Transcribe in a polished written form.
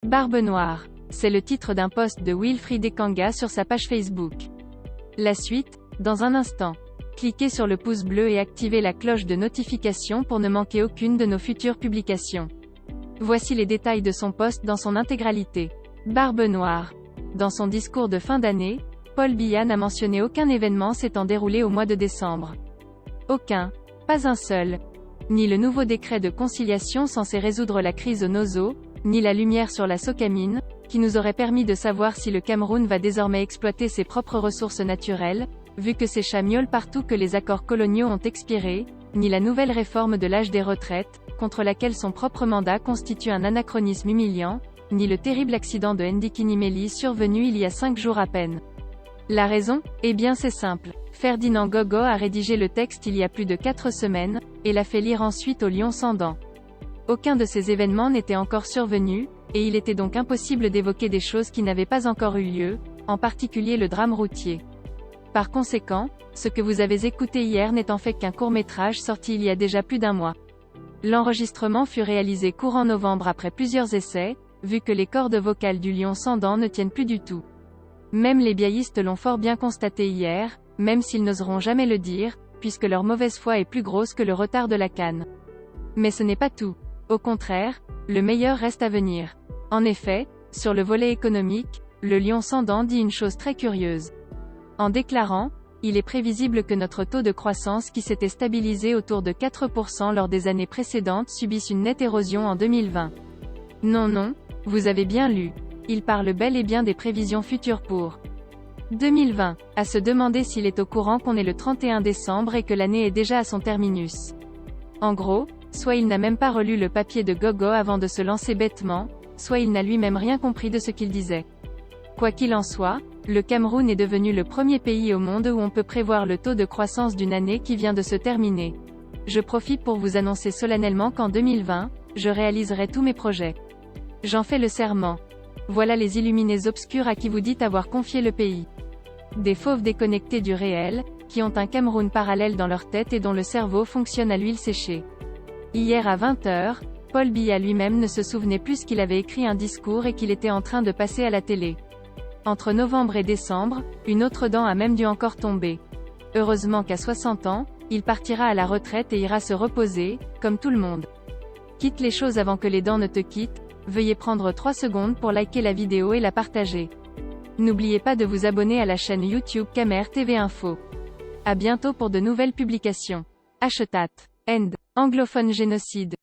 Barbe noire. C'est le titre d'un post de Wilfried Ekanga sur sa page Facebook. La suite, dans un instant. Cliquez sur le pouce bleu et activez la cloche de notification pour ne manquer aucune de nos futures publications. Voici les détails de son post dans son intégralité. Barbe noire. Dans son discours de fin d'année, Paul Biya n'a mentionné aucun événement s'étant déroulé au mois de décembre. Aucun. Pas un seul. Ni le nouveau décret de conciliation censé résoudre la crise au Nozo, ni la lumière sur la Socamine, qui nous aurait permis de savoir si le Cameroun va désormais exploiter ses propres ressources naturelles, vu que ces chats miaulent partout que les accords coloniaux ont expiré, ni la nouvelle réforme de l'âge des retraites, contre laquelle son propre mandat constitue un anachronisme humiliant, ni le terrible accident de Ndikinimeli survenu il y a 5 jours à peine. La raison? Eh bien c'est simple. Ferdinand Gogo a rédigé le texte il y a plus de 4 semaines, et l'a fait lire ensuite au lion sans dents. Aucun de ces événements n'était encore survenu, et il était donc impossible d'évoquer des choses qui n'avaient pas encore eu lieu, en particulier le drame routier. Par conséquent, ce que vous avez écouté hier n'est en fait qu'un court-métrage sorti il y a déjà plus d'un mois. L'enregistrement fut réalisé courant novembre après plusieurs essais, vu que les cordes vocales du lion sans dents ne tiennent plus du tout. Même les biaïstes l'ont fort bien constaté hier, même s'ils n'oseront jamais le dire, puisque leur mauvaise foi est plus grosse que le retard de la canne. Mais ce n'est pas tout. Au contraire, le meilleur reste à venir. En effet, sur le volet économique, le lion sans dents dit une chose très curieuse. En déclarant, il est prévisible que notre taux de croissance qui s'était stabilisé autour de 4% lors des années précédentes subisse une nette érosion en 2020. Non, vous avez bien lu. Il parle bel et bien des prévisions futures pour 2020, à se demander s'il est au courant qu'on est le 31 décembre et que l'année est déjà à son terminus. En gros, soit il n'a même pas relu le papier de Gogo avant de se lancer bêtement, soit il n'a lui-même rien compris de ce qu'il disait. Quoi qu'il en soit, le Cameroun est devenu le premier pays au monde où on peut prévoir le taux de croissance d'une année qui vient de se terminer. Je profite pour vous annoncer solennellement qu'en 2020, je réaliserai tous mes projets. J'en fais le serment. Voilà les illuminés obscurs à qui vous dites avoir confié le pays. Des fauves déconnectés du réel, qui ont un Cameroun parallèle dans leur tête et dont le cerveau fonctionne à l'huile séchée. Hier à 20h, Paul Biya lui-même ne se souvenait plus qu'il avait écrit un discours et qu'il était en train de passer à la télé. Entre novembre et décembre, une autre dent a même dû encore tomber. Heureusement qu'à 60 ans, il partira à la retraite et ira se reposer, comme tout le monde. Quitte les choses avant que les dents ne te quittent, veuillez prendre 3 secondes pour liker la vidéo et la partager. N'oubliez pas de vous abonner à la chaîne YouTube Camer TV Info. À bientôt pour de nouvelles publications. Hashtag End. Anglophone génocide.